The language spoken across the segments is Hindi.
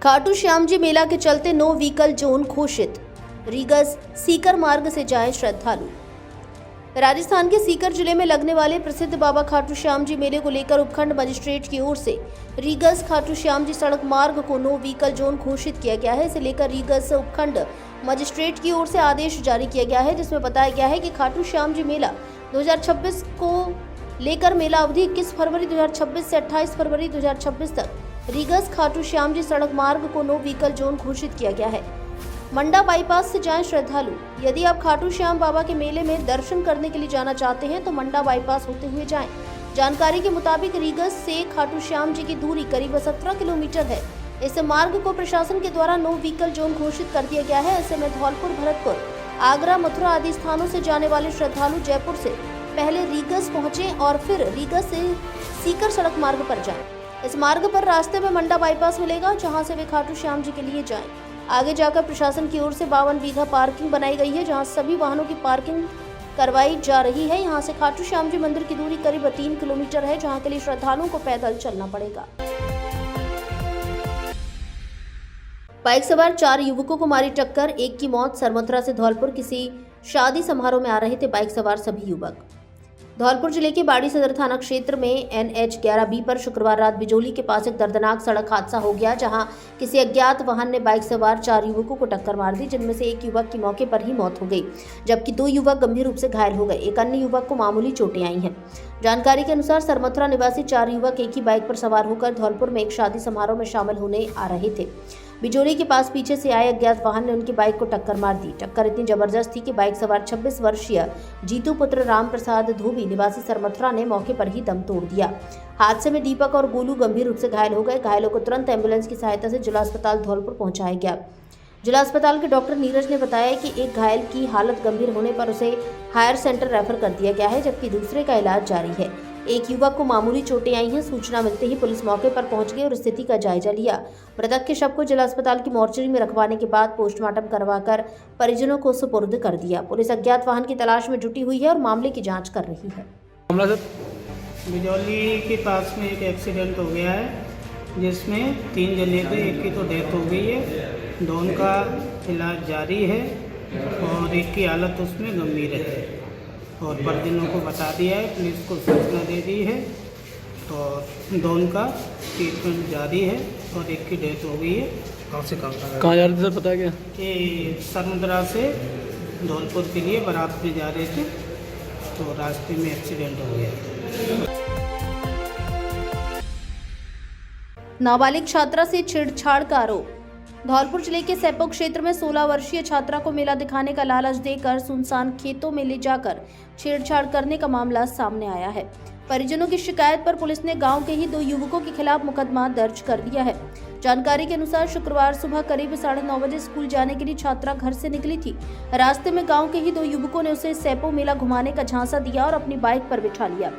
खाटू श्याम जी मेला के चलते नो व्हीकल जोन घोषित। रीगस सीकर मार्ग से जाएं श्रद्धालु। राजस्थान के सीकर जिले में लगने वाले प्रसिद्ध बाबा खाटू श्याम जी मेले को लेकर उपखंड मजिस्ट्रेट की ओर से रीगस खाटू श्याम जी सड़क मार्ग को नो व्हीकल जोन घोषित किया गया है। इसे लेकर रीगस उपखंड मजिस्ट्रेट की ओर से आदेश जारी किया गया है, जिसमें बताया गया है कि खाटू श्याम जी मेला 2026 को लेकर मेला अवधि 21 फरवरी 2026 से 28 फरवरी 2026 तक रीगस खाटू श्याम जी सड़क मार्ग को नो व्हीकल जोन घोषित किया गया है। मंडा बाईपास से जाएं श्रद्धालु। यदि आप खाटू श्याम बाबा के मेले में दर्शन करने के लिए जाना चाहते हैं तो मंडा बाईपास होते हुए जाएं। जानकारी के मुताबिक रीगस से खाटू श्याम जी की दूरी करीब 17 किलोमीटर है। इस मार्ग को प्रशासन के द्वारा नो व्हीकल जोन घोषित कर दिया गया है। ऐसे में धौलपुर, भरतपुर, आगरा, मथुरा आदि स्थानों से जाने वाले श्रद्धालु जयपुर से पहले रीगस पहुंचे और फिर रीगस से सीकर सड़क मार्ग पर जाएं। इस मार्ग पर रास्ते में मंडा बाईपास मिलेगा, जहां से वे खाटू श्याम जी के लिए जाएं। आगे जाकर प्रशासन की ओर से 52 बीघा पार्किंग बनाई गई है, जहां सभी वाहनों की पार्किंग करवाई जा रही है। यहां से खाटू श्याम जी मंदिर की दूरी करीब 3 किलोमीटर है, जहां के लिए श्रद्धालुओं को पैदल चलना पड़ेगा। बाइक सवार 4 युवकों को मारी टक्कर, एक की मौत। सरमथुरा से धौलपुर किसी शादी समारोह में आ रहे थे बाइक सवार सभी युवक। धौलपुर जिले के बाड़ी सदर थाना क्षेत्र में NH 11B पर शुक्रवार रात बिजोली के पास एक दर्दनाक सड़क हादसा हो गया, जहां किसी अज्ञात वाहन ने बाइक सवार 4 युवकों को टक्कर मार दी, जिनमें से एक युवक की मौके पर ही मौत हो गई, जबकि 2 युवक गंभीर रूप से घायल हो गए। एक अन्य युवक को मामूली चोटें आई हैं। जानकारी के अनुसार सरमथुरा निवासी 4 युवक एक ही बाइक पर सवार होकर धौलपुर में एक शादी समारोह में शामिल होने आ रहे थे। बिजोली के पास पीछे से आए अज्ञात वाहन ने उनकी बाइक को टक्कर मार दी। टक्कर इतनी जबरदस्त थी कि बाइक सवार 26 वर्षीय जीतू पुत्र राम प्रसाद धोबी निवासी सरमथुरा ने मौके पर ही दम तोड़ दिया। हादसे में दीपक और गोलू गंभीर रूप से घायल हो गए। घायलों को तुरंत एम्बुलेंस की सहायता से जिला अस्पताल धौलपुर पहुंचाया गया। जिला अस्पताल के डॉक्टर नीरज ने बताया कि एक घायल की हालत गंभीर होने पर उसे हायर सेंटर रेफर कर दिया गया है, जबकि दूसरे का इलाज जारी है। एक युवक को मामूली चोटें आई हैं। सूचना मिलते ही पुलिस मौके पर पहुंच गई और स्थिति का जायजा लिया। मृतक के शव को जिला अस्पताल की मोर्चरी में रखवाने के बाद पोस्टमार्टम करवाकर परिजनों को सुपुर्द कर दिया। पुलिस अज्ञात वाहन की तलाश में जुटी हुई है और मामले की जांच कर रही है। बिजौली के पास में एक एक्सीडेंट हो गया है, जिसमें 3 जने थे, एक की तो डेथ हो गई है, 2 का इलाज जारी है और एक की हालत उसमें गंभीर है और परिजनों को बता दिया है, पुलिस को सूचना दे दी है और 2 का ट्रीटमेंट जारी है और एक की डेथ हो गई है। कहाँ जा रहे थे सर, पता क्या? ये सरमथुरा से धौलपुर के लिए बारात में जा रहे थे, तो रास्ते में एक्सीडेंट हो गया। नाबालिग छात्रा से छेड़छाड़ का आरोप। धौलपुर जिले के सैपो क्षेत्र में 16 वर्षीय छात्रा को मेला दिखाने का लालच देकर सुनसान खेतों में ले जाकर छेड़छाड़ करने का मामला सामने आया है। परिजनों की शिकायत पर पुलिस ने गांव के ही 2 युवकों के खिलाफ मुकदमा दर्ज कर दिया है। जानकारी के अनुसार शुक्रवार सुबह करीब 9:30 बजे स्कूल जाने के लिए छात्रा घर से निकली थी। रास्ते में गांव के ही 2 युवकों ने उसे सैपो मेला घुमाने का झांसा दिया और अपनी बाइक पर बिठा लिया।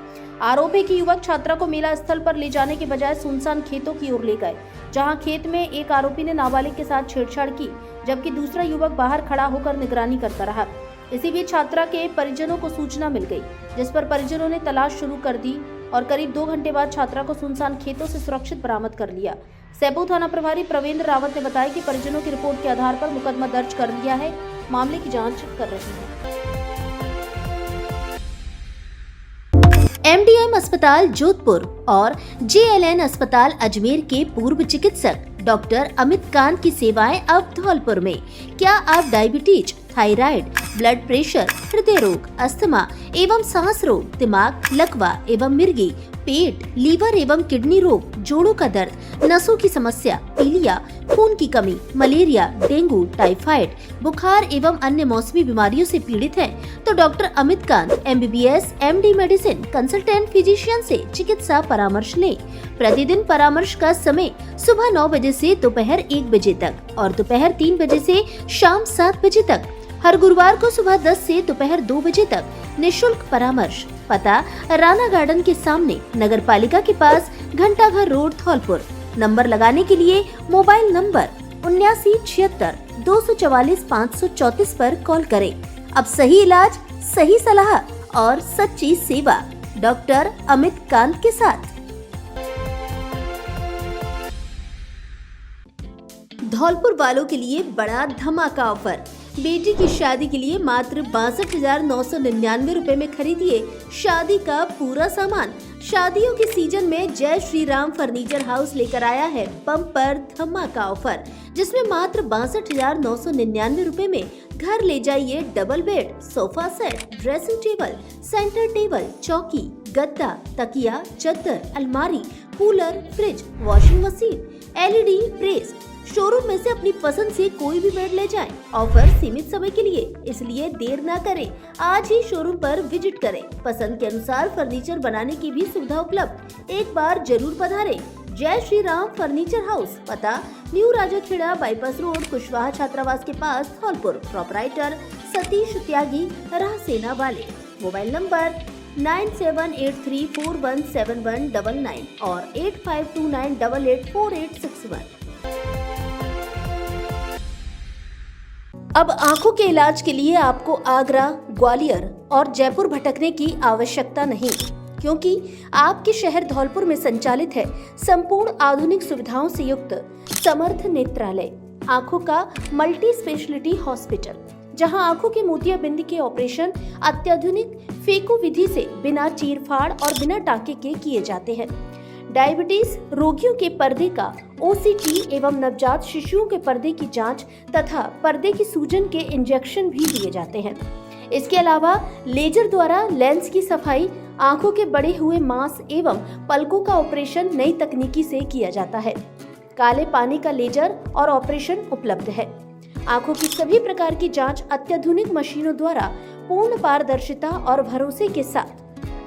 आरोप है कि युवक छात्रा को मेला स्थल पर ले जाने के बजाय सुनसान खेतों की ओर ले गए, जहां खेत में एक आरोपी ने नाबालिग के साथ छेड़छाड़ की, जबकि दूसरा युवक बाहर खड़ा होकर निगरानी करता रहा। इसी बीच छात्रा के परिजनों को सूचना मिल गई, जिस पर परिजनों ने तलाश शुरू कर दी और करीब 2 घंटे बाद छात्रा को सुनसान खेतों से सुरक्षित बरामद कर लिया। सैपो थाना प्रभारी प्रवीण रावत ने बताया कि परिजनों की रिपोर्ट के आधार पर मुकदमा दर्ज कर लिया है, मामले की जांच कर रहे हैं। MDM अस्पताल जोधपुर और JLN अस्पताल अजमेर के पूर्व चिकित्सक डॉक्टर अमित कांत की सेवाएं अब धौलपुर में। क्या आप डायबिटीज, थायराइड, ब्लड प्रेशर, हृदय रोग, अस्थमा एवं सांस रोग, दिमाग, लकवा एवं मिर्गी, पेट, लीवर एवं किडनी रोग, जोड़ों का दर्द, नसों की समस्या, पीलिया, खून की कमी, मलेरिया, डेंगू, टाइफाइड, बुखार एवं अन्य मौसमी बीमारियों से पीड़ित हैं, तो doctor Amit Kant MBBS MD medicine consultant physician से चिकित्सा परामर्श लें। प्रतिदिन परामर्श का समय सुबह 9 बजे से दोपहर 1 बजे तक और दोपहर 3 बजे से शाम 7 बजे तक। हर गुरुवार को सुबह 10 से दोपहर 2 बजे तक निःशुल्क परामर्श। पता राना गार्डन के सामने, नगर पालिका के पास, घंटाघर रोड, धौलपुर। नंबर लगाने के लिए मोबाइल नंबर 7976 244 534 पर कॉल करें। अब सही इलाज, सही सलाह और सच्ची सेवा डॉक्टर अमित कांत के साथ। धौलपुर वालों के लिए बड़ा धमाका ऑफर। बेटी की शादी के लिए मात्र 62,999 रुपए में खरीदिए शादी का पूरा सामान। शादियों के सीजन में जय श्री राम फर्नीचर हाउस लेकर आया है बम्पर धमाका ऑफर, जिसमें मात्र 62,999 रुपए में घर ले जाइए double bed, sofa set, dressing table, centre table, चौकी, गद्दा, तकिया, चद्दर, अलमारी, cooler, fridge, washing machine, LED press. Showroom में से अपनी पसंद से कोई भी बेड ले जाएं। ऑफर सीमित समय के लिए, इसलिए देर ना करें, आज ही शोरूम पर विजिट करें। पसंद के अनुसार फर्नीचर बनाने की भी सुविधा उपलब्ध। एक बार जरूर पधारें। जय श्री राम फर्नीचर हाउस, पता new Rajakhera bypass road, Kushwaha छात्रावास के पास, धौलपुर। प्रोपराइटर सतीश त्यागी, राह सेना वाले। मोबाइल नंबर 9783417199 और 8529884861। अब आंखों के इलाज के लिए आपको आगरा, ग्वालियर और जयपुर भटकने की आवश्यकता नहीं, क्योंकि आपके शहर धौलपुर में संचालित है संपूर्ण आधुनिक सुविधाओं से युक्त समर्थ नेत्रालय, आंखों का मल्टी स्पेशलिटी हॉस्पिटल, जहां आंखों के मोतियाबिंद के ऑपरेशन अत्याधुनिक फेको विधि से बिना चीरफाड़ और बिना टाँके के किए जाते हैं। डायबिटीज रोगियों के पर्दे का OCT एवं नवजात शिशुओं के पर्दे की जांच तथा पर्दे की सूजन के इंजेक्शन भी दिए जाते हैं। इसके अलावा लेजर द्वारा लेंस की सफाई, आंखों के बढ़े हुए मांस एवं पलकों का ऑपरेशन नई तकनीकी से किया जाता है। काले पानी का लेजर और ऑपरेशन उपलब्ध है। आंखों की सभी प्रकार की जांच अत्याधुनिक मशीनों द्वारा पूर्ण पारदर्शिता और भरोसे के साथ।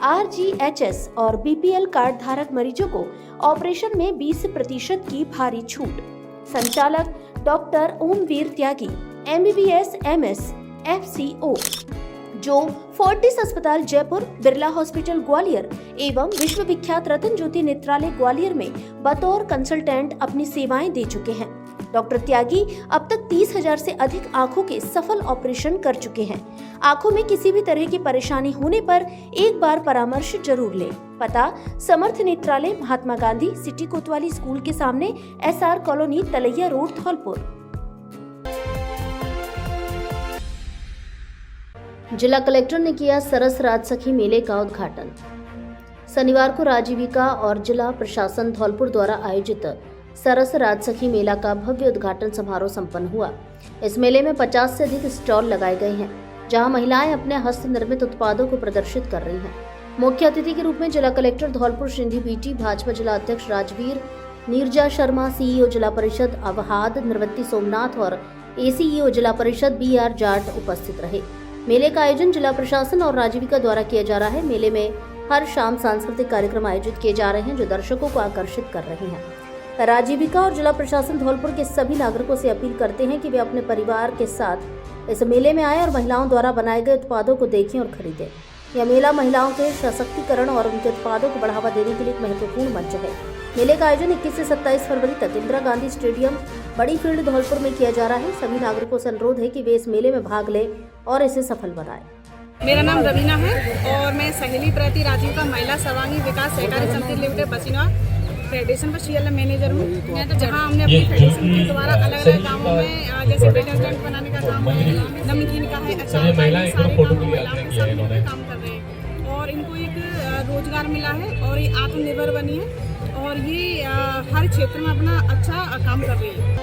RGHS और BPL कार्ड धारक मरीजों को ऑपरेशन में 20% की भारी छूट। संचालक डॉक्टर ओमवीर त्यागी, MBBS MS FCO, जो फोर्टिस अस्पताल जयपुर, बिरला हॉस्पिटल ग्वालियर एवं विश्व विख्यात रतन ज्योति नेत्रालय ग्वालियर में बतौर कंसल्टेंट अपनी सेवाएं दे चुके हैं। डॉक्टर त्यागी अब तक 30,000 से अधिक आंखों के सफल ऑपरेशन कर चुके हैं। आंखों में किसी भी तरह की परेशानी होने पर एक बार परामर्श जरूर लें। पता समर्थ नेत्रालय, महात्मा गांधी सिटी कोतवाली स्कूल के सामने, SR कॉलोनी, तलैया रोड, धौलपुर। जिला कलेक्टर ने किया सरस राजसखी मेले का उद्घाटन। शनिवार को राजीविका और जिला प्रशासन धौलपुर द्वारा आयोजित सरस राजसखी मेला का भव्य उद्घाटन समारोह संपन्न हुआ। इस मेले में 50 से अधिक स्टॉल लगाए गए हैं, जहां महिलाएं अपने हस्त निर्मित उत्पादों को प्रदर्शित कर रही हैं। मुख्य अतिथि के रूप में जिला कलेक्टर धौलपुर श्रीनिधि बीटी, भाजपा जिला अध्यक्ष राजवीर, नीरजा शर्मा, CEO जिला परिषद अवहाद, निर्वत्ती सोमनाथ और ACEO जिला परिषद BR जाट उपस्थित रहे। मेले का आयोजन जिला प्रशासन और राजीविका द्वारा किया जा रहा है। मेले में हर शाम सांस्कृतिक कार्यक्रम आयोजित किए जा रहे हैं, जो दर्शकों को आकर्षित कर रहे हैं। राजीविका और जिला प्रशासन धौलपुर के सभी नागरिकों से अपील करते हैं कि वे अपने परिवार के साथ इस मेले में आए और महिलाओं द्वारा बनाए गए उत्पादों को देखें और खरीदें। यह मेला महिलाओं के सशक्तिकरण और उनके उत्पादों को बढ़ावा देने के लिए एक महत्वपूर्ण मंच है। मेले का आयोजन 21 से 27 फरवरी तक इंदिरा गांधी स्टेडियम, बड़ी फील्ड, धौलपुर में किया जा रहा है। सभी नागरिकों से अनुरोध है कि वे इस मेले में भाग लें और इसे सफल बनाएं। मेरा नाम रवीना है और मैं सहेली प्रति राजीविका महिला सर्वांगीण विकास सहकारी समिति लिमिटेड बसिनवा फेडरेशन पर CLM मैनेजर हूँ। जहाँ हमने अपनी फेडरेशन के द्वारा अलग अलग कामों में जैसे बेटर बनाने का काम है, नमकीन का है, अचार का है, सारे काम महिलाओं के साथ काम कर रहे हैं और इनको एक रोजगार मिला है और ये आत्मनिर्भर बनी है और ये हर क्षेत्र में अपना अच्छा काम कर रही है।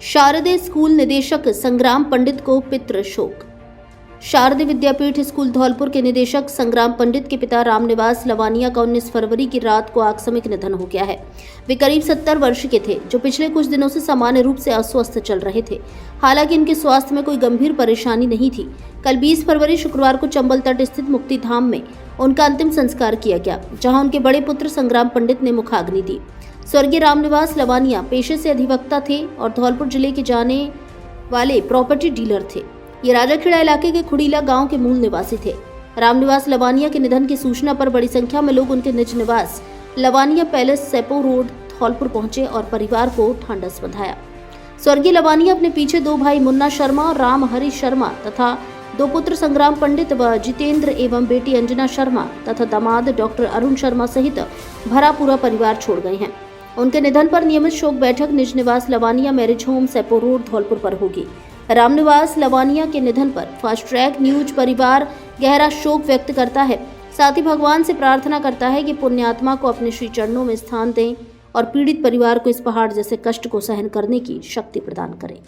शारदे स्कूल निदेशक संग्राम पंडित को पितृ शोक। शारदे विद्यापीठ स्कूल धौलपुर के निदेशक संग्राम पंडित के पिता रामनिवास लवानिया का 19 फरवरी की रात को आकस्मिक निधन हो गया है। वे करीब 70 वर्ष के थे, जो पिछले कुछ दिनों से सामान्य रूप से अस्वस्थ चल रहे थे। हालांकि उनके स्वास्थ्य में कोई गंभीर परेशानी नहीं थी। कल 20 फरवरी शुक्रवार को चंबल तट स्थित मुक्ति धाम में उनका अंतिम संस्कार किया गया, जहाँ उनके बड़े पुत्र संग्राम पंडित ने मुखाग्नि दी। स्वर्गीय रामनिवास लवानिया पेशे से अधिवक्ता थे और धौलपुर जिले के जाने वाले प्रॉपर्टी डीलर थे। ये राजाखेड़ा इलाके के खुड़ीला गांव के मूल निवासी थे। रामनिवास लवानिया के निधन की सूचना पर बड़ी संख्या में लोग उनके निज निवास लवानिया पैलेस, सेपो रोड, धौलपुर पहुंचे और परिवार को ढांढस बंधाया। स्वर्गीय लवानिया अपने पीछे 2 भाई मुन्ना शर्मा और राम हरि शर्मा तथा दो पुत्र संग्राम पंडित व जितेंद्र एवं बेटी अंजना शर्मा तथा दामाद डॉक्टर अरुण शर्मा सहित भरा पूरा परिवार छोड़ गए हैं। उनके निधन पर नियमित शोक बैठक निज निवास Lavania marriage home Sepo road Dholpur पर होगी। रामनिवास लवानिया के निधन पर फास्ट ट्रैक न्यूज परिवार गहरा शोक व्यक्त करता है। साथ ही भगवान से प्रार्थना करता है कि पुण्यात्मा को अपने श्री चरणों में स्थान दें और पीड़ित परिवार को इस पहाड़ जैसे कष्ट को सहन करने की शक्ति प्रदान करें।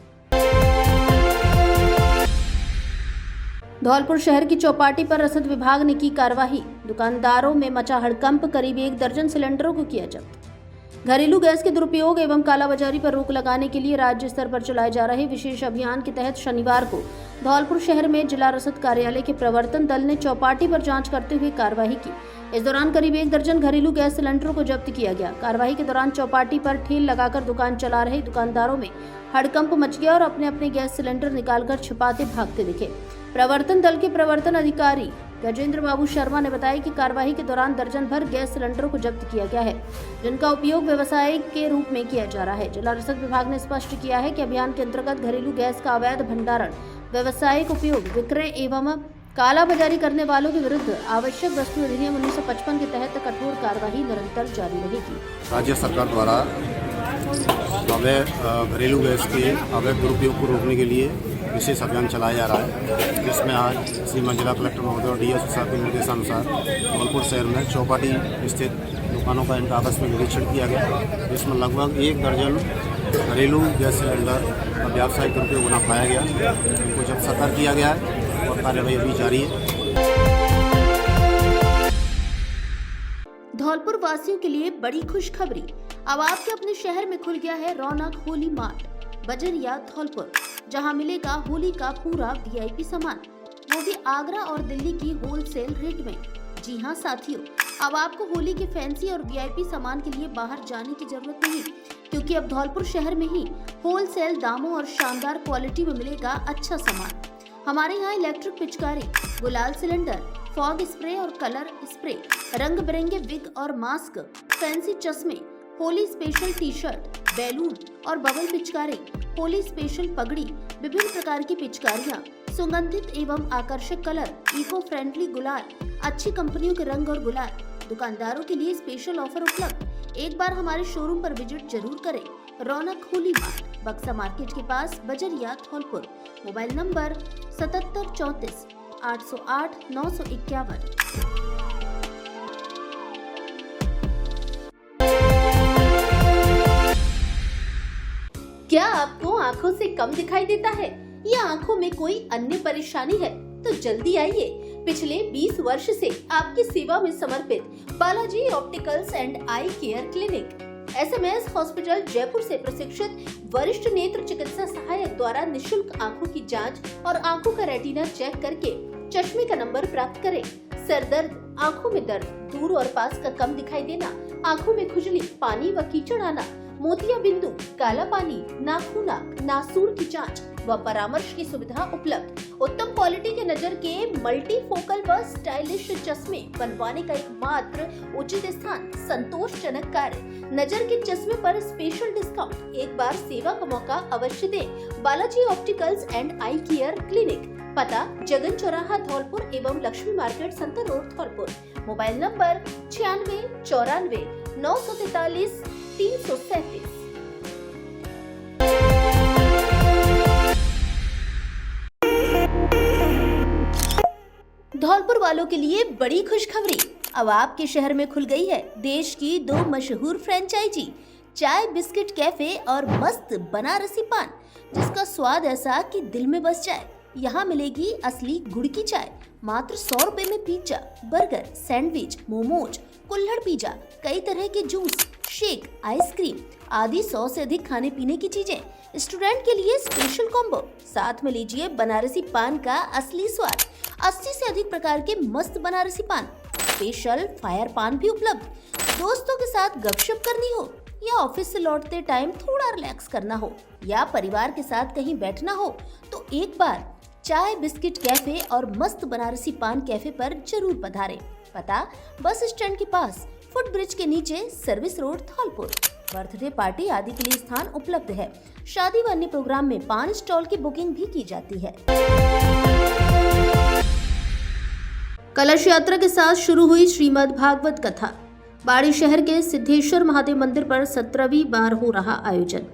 धौलपुर शहर की चौपाटी पर रसद विभाग ने की कार्रवाई। दुकानदारों में मचा हड़कंप, करीब 1 दर्जन सिलेंडरों को किया जब्त। घरेलू गैस के दुरुपयोग एवं कालाबाजारी पर रोक लगाने के लिए राज्य स्तर पर चलाए जा रहे विशेष अभियान के तहत शनिवार को धौलपुर शहर में जिला रसद कार्यालय के प्रवर्तन दल ने चौपाटी पर जांच करते हुए कार्रवाई की। इस दौरान करीब 1 दर्जन घरेलू गैस सिलेंडरों को जब्त किया गया। कार्रवाई के दौरान चौपाटी पर ठेल लगाकर दुकान चला रहे दुकानदारों में हड़कंप मच गया और अपने अपने गैस सिलेंडर निकालकर छिपाते भागते दिखे। प्रवर्तन दल के प्रवर्तन अधिकारी गजेंद्र बाबू शर्मा ने बताया कि कार्रवाई के दौरान दर्जन भर गैस सिलेंडरों को जब्त किया गया है, जिनका उपयोग व्यवसाय के रूप में किया जा रहा है। जिला रसद विभाग ने स्पष्ट किया है कि अभियान के अंतर्गत घरेलू गैस का अवैध भंडारण, व्यावसायिक उपयोग, विक्रय एवं कालाबाजारी करने वालों के विरुद्ध आवश्यक वस्तु अधिनियम 1955 के तहत कठोर कार्रवाई निरंतर जारी रहेगी। राज्य सरकार द्वारा अवैध घरेलू गैस के अवैध दुरुपयोग को रोकने के लिए विशेष अभियान चलाया जा रहा है, जिसमें आज श्रीमान जिला कलेक्टर महोदय और डीएसपी साहब के निर्देशानुसार धौलपुर शहर में चौपाटी स्थित दुकानों का इनका आकस्मिक निरीक्षण किया गया, जिसमें लगभग 1 दर्जन घरेलू गैस सिलेंडर का व्यावसायिक दुरुपयोग होना पाया गया। इनको जब सतर्क किया गया है और कार्रवाई अभी जारी है। धौलपुर वासियों के लिए बड़ी खुशखबरी। अब आपके अपने शहर में खुल गया है रौनक होली मार्ट बजरिया धौलपुर, जहां मिलेगा होली का पूरा वीआईपी सामान, वो भी आगरा और दिल्ली की होलसेल रेट में। जी हां साथियों, अब आपको होली के फैंसी और वीआईपी सामान के लिए बाहर जाने की जरूरत नहीं, क्योंकि अब धौलपुर शहर में ही होलसेल दामों और शानदार क्वालिटी में मिलेगा अच्छा सामान। हमारे यहाँ इलेक्ट्रिक पिचकारी, गुलाल सिलेंडर, फॉग स्प्रे और कलर स्प्रे, रंग बिरंगे विग और मास्क, फैंसी चश्मे, Holi special T shirt, balloon और बबल पिचकारी, होली स्पेशल पगड़ी, विभिन्न प्रकार की पिचकारियाँ, सुगंधित एवं आकर्षक कलर, इको फ्रेंडली गुलाल, अच्छी कंपनियों के रंग और गुलाल। दुकानदारों के लिए स्पेशल ऑफर उपलब्ध। एक बार हमारे शोरूम पर विजिट जरूर करें। रौनक होली मार्ट, बक्सा मार्केट के पास, बजरिया धौलपुर। Mobile number 7734 808 951। क्या आपको आंखों से कम दिखाई देता है या आंखों में कोई अन्य परेशानी है? तो जल्दी आइए। पिछले 20 वर्ष से आपकी सेवा में समर्पित Balaji opticals and eye care clinic SMS hospital Jaipur से प्रशिक्षित वरिष्ठ नेत्र चिकित्सा सहायक द्वारा निशुल्क आंखों की जांच और आंखों का रेटिना चेक करके चश्मे का नंबर प्राप्त करें। सर दर्द, आंखों में दर्द, दूर और पास का कम दिखाई देना, आंखों में खुजली, पानी व कीचड़ आना, मोतिया बिंदु, काला पानी, नाखूना, नासूर की जांच व परामर्श की सुविधा उपलब्ध। उत्तम क्वालिटी के नजर के मल्टी फोकल व स्टाइलिश चश्मे बनवाने का एकमात्र उचित स्थान, संतोषजनक कार्य, नजर के चश्मे पर स्पेशल डिस्काउंट। एक बार सेवा का मौका अवश्य दें। Balaji opticals and eye care clinic, पता जगन चौराहा धौलपुर एवं Laxmi market Santar road Dholpur. Mobile number 96 94 943 337। Dholpur वालों के लिए बड़ी खुशखबरी। अब आपके शहर में खुल गई है देश की 2 मशहूर फ्रेंचाइजी, चाय बिस्किट कैफे और मस्त बनारसी पान, जिसका स्वाद ऐसा कि दिल में बस जाए। यहाँ मिलेगी असली गुड़ की चाय, मात्र 100 रुपए में पिज्जा, बर्गर, सैंडविच, मोमोज, कुल्हड़ पिज्जा, कई तरह के जूस, शेक, आइसक्रीम आदि 100 से अधिक खाने पीने की चीजें। स्टूडेंट के लिए स्पेशल कॉम्बो, साथ में लीजिए बनारसी पान का असली स्वाद। 80 से अधिक प्रकार के मस्त बनारसी पान, स्पेशल फायर पान भी उपलब्ध। दोस्तों के साथ गपशप करनी हो या ऑफिस से लौटते टाइम थोड़ा रिलैक्स करना हो या परिवार के साथ कहीं बैठना हो, तो एक बार चाय बिस्किट कैफे और मस्त बनारसी पान कैफे पर जरूर पधारें। पता बस स्टैंड के पास, फुट ब्रिज के नीचे, service road Dholpur. Birthday party आदि के लिए स्थान उपलब्ध है। शादी व अन्य प्रोग्राम में पान स्टॉल की बुकिंग भी की जाती है। कलश यात्रा के साथ शुरू हुई श्रीमद् भागवत कथा। बाड़ी शहर के सिद्धेश्वर महादेव मंदिर पर 17वीं बार हो रहा आयोजन।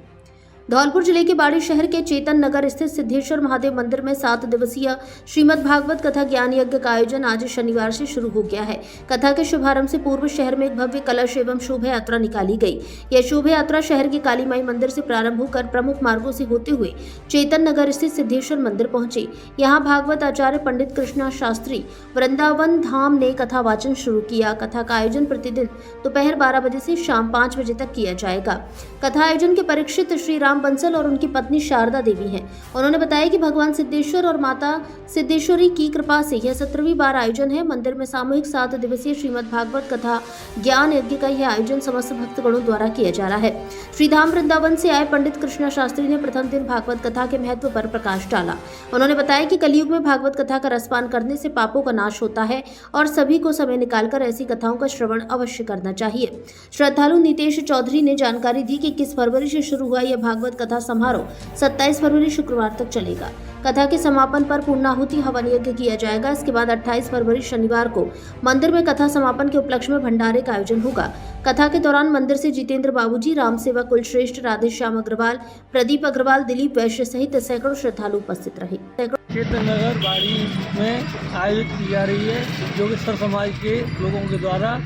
धौलपुर जिले के बाड़ी शहर के चेतन नगर स्थित सिद्धेश्वर महादेव मंदिर में 7 दिवसीय श्रीमद् भागवत कथा ज्ञान यज्ञ का आयोजन आज शनिवार से शुरू हो गया है। कथा के शुभारंभ से पूर्व शहर में एक भव्य कलश एवं शोभा यात्रा निकाली गई। यह शोभा यात्रा शहर के काली माई मंदिर से प्रारंभ होकर प्रमुख मार्गों से होते हुए चेतन नगर स्थित सिद्धेश्वर मंदिर पहुंची। यहाँ भागवत आचार्य पंडित कृष्णा शास्त्री वृंदावन धाम ने कथा वाचन शुरू किया। कथा का आयोजन प्रतिदिन दोपहर 12 बजे से शाम 5 बजे तक किया जाएगा। कथा आयोजन के परीक्षित श्री राम बंसल और उनकी पत्नी शारदा देवी हैं। उन्होंने बताया कि भगवान सिद्धेश्वर और माता सिद्धेश्वरी की कृपा से यह 17वीं बार आयोजन है। मंदिर में सामूहिक 7 दिवसीय श्रीमद् भागवत कथा ज्ञान यज्ञ का यह आयोजन समस्त भक्तगणों द्वारा किया जा रहा है। श्रीधाम वृंदावन से आए पंडित कृष्णा शास्त्री ने प्रथम दिन भागवत कथा के महत्व पर प्रकाश डाला। उन्होंने बताया कि कलयुग में भागवत कथा का रसपान करने से पापों का नाश होता है और सभी को समय निकालकर ऐसी कथाओं का श्रवण अवश्य करना चाहिए। श्रद्धालु नितेश चौधरी ने जानकारी दी कि 21 फरवरी से शुरू हुआ यह भागवत कथा समारोह 27 फरवरी शुक्रवार तक चलेगा। कथा के समापन पर पूर्णाहुति हवन यज्ञ किया जाएगा। इसके बाद 28 फरवरी शनिवार को मंदिर में कथा समापन के उपलक्ष्य में भंडारे का आयोजन होगा। कथा के दौरान मंदिर से जितेंद्र बाबूजी, राम सेवा कुलश्रेष्ठ, राधेश्याम अग्रवाल, प्रदीप अग्रवाल, दिलीप वैश्य सहित सैकड़ों श्रद्धालु उपस्थित रहे। चेतन नगर बाड़ी में आयोजित की जा रही है, जो कि सर समाज के लोगों के द्वारा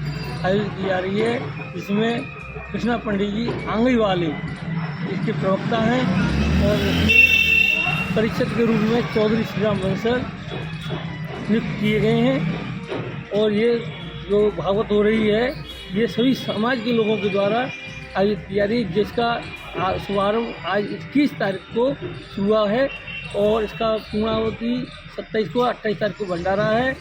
आयोजित की जा रही है। इसमें कृष्णा पंडित जी आंगई वाले इसके प्रवक्ता हैं और परीक्षक के रूप में चौधरी श्रीराम बंसल नियुक्त किए गए हैं। और ये जो भागवत हो रही है ये सभी समाज के लोगों के द्वारा आयोजित की जा रही है, जिसका शुभारंभ आज 21 तारीख को हुआ है और इसका पूर्णाहुति 27 को 28 तारीख को भंडारा है।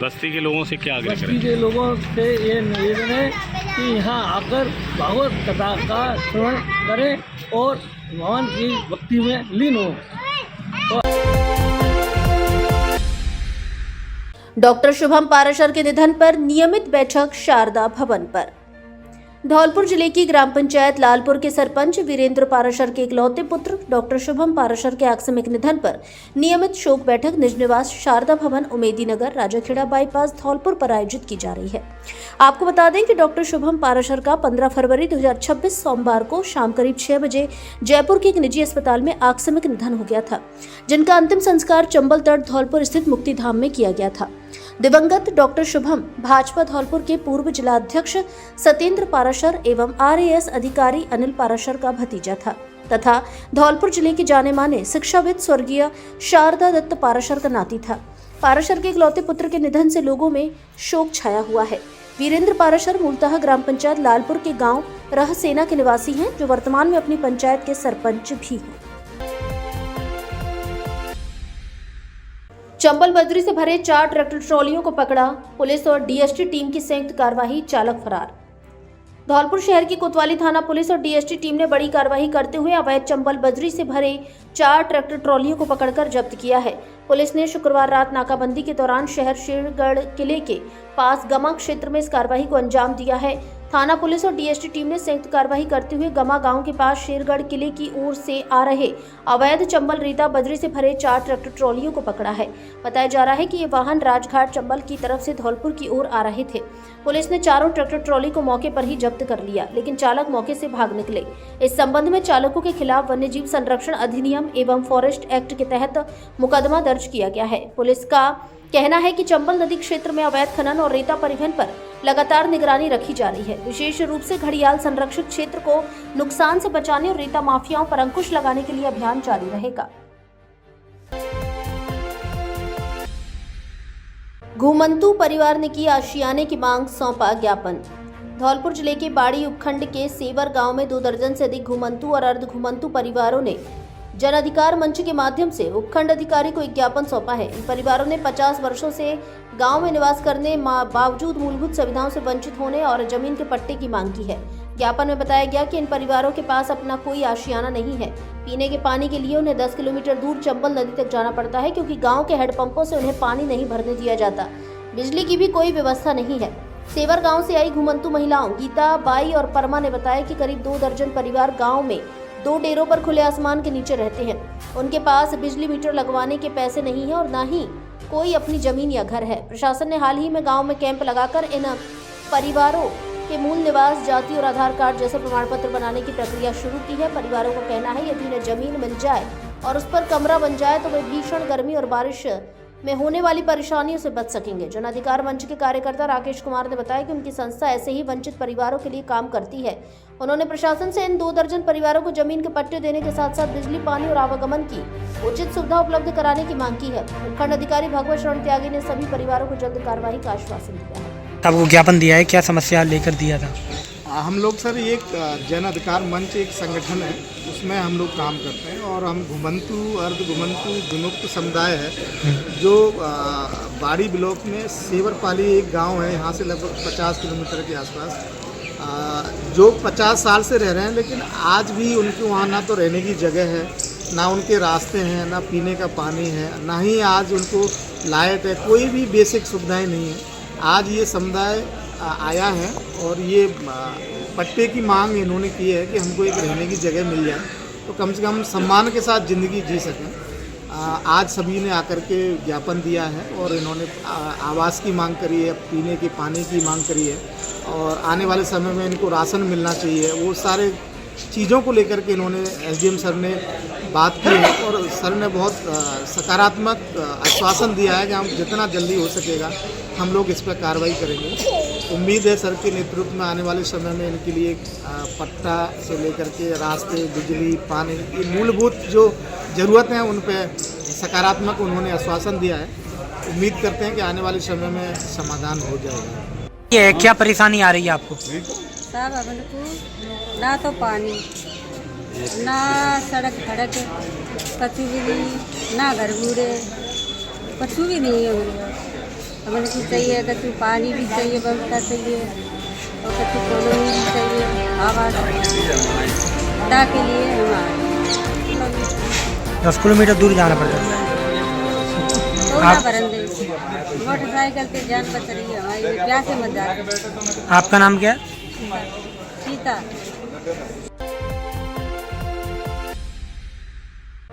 बस्ती के लोगों से क्या आग्रह करें? बस्ती के लोगों से ये निवेदन है कि यहाँ आकर भागवत कथा का श्रवण करें और भगवान की भक्ति में लीन हो। डॉक्टर शुभम पाराशर के निधन पर नियमित बैठक शारदा भवन पर। धौलपुर जिले की ग्राम पंचायत लालपुर के सरपंच वीरेंद्र पाराशर के इकलौते पुत्र डॉक्टर शुभम पाराशर के आकस्मिक निधन पर नियमित शोक बैठक निज निवास शारदा भवन, उमेदी नगर, राजाखेड़ा बाईपास, धौलपुर पर आयोजित की जा रही है। आपको बता दें कि डॉक्टर शुभम पाराशर का 15 फरवरी 2026 सोमवार को शाम करीब 6 बजे जयपुर के एक निजी अस्पताल में आकस्मिक निधन हो गया था, जिनका अंतिम संस्कार चंबल तट धौलपुर स्थित मुक्तिधाम में किया गया था। दिवंगत डॉक्टर शुभम भाजपा धौलपुर के पूर्व जिलाध्यक्ष सत्येंद्र पाराशर एवं RAS अधिकारी अनिल पाराशर का भतीजा था तथा धौलपुर जिले के जाने माने शिक्षाविद स्वर्गीय शारदा दत्त पाराशर का नाती था। पाराशर के इकलौते पुत्र के निधन से लोगों में शोक छाया हुआ है। वीरेंद्र पाराशर मूलतः ग्राम पंचायत लालपुर के गांव रहसेना के निवासी हैं, जो वर्तमान में अपनी पंचायत के सरपंच भी हैं। चंबल बद्री से भरे 4 ट्रैक्टर ट्रॉलियों को पकड़ा पुलिस और DST टीम की संयुक्त कार्रवाई, चालक फरार। धौलपुर शहर की कोतवाली थाना पुलिस और DST टीम ने बड़ी कार्रवाई करते हुए अवैध चंबल बद्री से भरे 4 ट्रैक्टर ट्रॉलियों को पकड़कर जब्त किया है। पुलिस ने शुक्रवार रात नाकाबंदी के दौरान शहर शेरगढ़ किले के पास गमा क्षेत्र में इस कार्रवाई को अंजाम दिया है। थाना पुलिस और DST टीम ने संयुक्त कार्रवाई करते हुए गमा गांव के पास शेरगढ़ किले की ओर से आ रहे अवैध चंबल रेता बजरी से भरे 4 ट्रैक्टर ट्रॉलियों को पकड़ा है। बताया जा रहा है कि ये वाहन राजघाट चंबल की तरफ से धौलपुर की ओर आ रहे थे। पुलिस ने चारों ट्रैक्टर ट्रॉली को मौके पर ही जब्त कर लिया, लेकिन चालक मौके से भाग निकले। इस संबंध में चालकों के खिलाफ वन्यजीव संरक्षण अधिनियम एवं फॉरेस्ट एक्ट के तहत मुकदमा दर्ज किया गया है। पुलिस का कहना है कि चंबल नदी क्षेत्र में अवैध खनन और रेता परिवहन पर लगातार निगरानी रखी जा रही है। विशेष रूप से घड़ियाल संरक्षित क्षेत्र को नुकसान से बचाने और रेता माफियाओं पर अंकुश लगाने के लिए अभियान जारी रहेगा। घुमंतु परिवार ने की आशियाने की मांग, सौंपा ज्ञापन। धौलपुर जिले के बाड़ी उपखंड के सेवर गांव में 2 दर्जन से अधिक घुमंतु और अर्ध घुमंतु परिवारों ने जन अधिकार मंच के माध्यम से उपखंड अधिकारी को एक ज्ञापन सौंपा है। इन परिवारों ने 50 वर्षों से गांव में निवास करने बावजूद मूलभूत सुविधाओं से वंचित होने और जमीन के पट्टे की मांग की है। ज्ञापन में बताया गया कि इन परिवारों के पास अपना कोई आशियाना नहीं है। पीने के पानी के लिए उन्हें 10 किलोमीटर दूर चंबल नदी तक जाना पड़ता है, क्योंकि गाँव के हैंडपंपों से उन्हें पानी नहीं भरने दिया जाता। बिजली की भी कोई व्यवस्था नहीं है। सेवर गाँव से आई घुमंतु महिलाओं गीता बाई और परमा ने बताया कि करीब 2 दर्जन परिवार गाँव में 2 डेरों पर खुले आसमान के नीचे रहते हैं। उनके पास बिजली मीटर लगवाने के पैसे नहीं है और न ही कोई अपनी जमीन या घर है। प्रशासन ने हाल ही में गांव में कैंप लगाकर इन परिवारों के मूल निवास, जाति और आधार कार्ड जैसे प्रमाण पत्र बनाने की प्रक्रिया शुरू की है। परिवारों का कहना है यदि उन्हें जमीन मिल जाए और उस पर कमरा बन जाए तो वे भीषण गर्मी और बारिश में होने वाली परेशानियों से बच सकेंगे। जन अधिकार मंच के कार्यकर्ता राकेश कुमार ने बताया कि उनकी संस्था ऐसे ही वंचित परिवारों के लिए काम करती है। उन्होंने प्रशासन से इन 2 दर्जन परिवारों को जमीन के पट्टे देने के साथ साथ बिजली, पानी और आवागमन की उचित सुविधा उपलब्ध कराने की मांग की है। उपखंड अधिकारी भगवत शरण त्यागी ने सभी परिवारों को जल्द कार्रवाई का आश्वासन दिया है। आपको ज्ञापन दिया है, क्या समस्या लेकर दिया था? हम लोग सर ये जन अधिकार मंच एक संगठन है, उसमें हम लोग काम करते हैं और हम घुमंतु, अर्ध घुमंतु, विमुक्त समुदाय है जो बाड़ी ब्लॉक में सेवरपाली एक गांव है, यहाँ से लगभग 50 किलोमीटर के आसपास, जो 50 साल से रह रहे हैं, लेकिन आज भी उनके वहाँ ना तो रहने की जगह है, ना उनके रास्ते हैं, ना पीने का पानी है, ना ही आज उनको लाइट है, कोई भी बेसिक सुविधाएं नहीं है। आज ये समुदाय आया है और ये पट्टे की मांग इन्होंने की है कि हमको एक रहने की जगह मिल जाए तो कम से कम सम्मान के साथ ज़िंदगी जी सकें। आज सभी ने आकर के ज्ञापन दिया है और इन्होंने आवास की मांग करी है, पीने के पानी की मांग करी है और आने वाले समय में इनको राशन मिलना चाहिए। वो सारे चीज़ों को लेकर के इन्होंने एसडीएम सर ने बात की है और सर ने बहुत सकारात्मक आश्वासन दिया है कि हम जितना जल्दी हो सकेगा हम लोग इस पर कार्रवाई करेंगे। उम्मीद है सर के नेतृत्व में आने वाले समय में इनके लिए पट्टा से लेकर के रास्ते, बिजली, पानी, ये मूलभूत जो ज़रूरतें हैं उन पर सकारात्मक उन्होंने आश्वासन दिया है। उम्मीद करते हैं कि आने वाले समय में समाधान हो जाएगा। ये क्या परेशानी आ रही है आपको? साहब अपन को ना तो पानी, ना सड़क खड़क, कछु भी नहीं, ना घर बूढ़े, कछु भी नहीं है। हमें कुछ चाहिए, कछु पानी भी चाहिए, व्यवस्था चाहिए और कछु कॉलोनी भी चाहिए, आवास के लिए हमारे 10 किलोमीटर दूर जाना पड़ता है। बरंदे मोटरसाइकिल पे जान बच रही है हमारी, प्यासे मत जा। आपका नाम क्या है? सीता।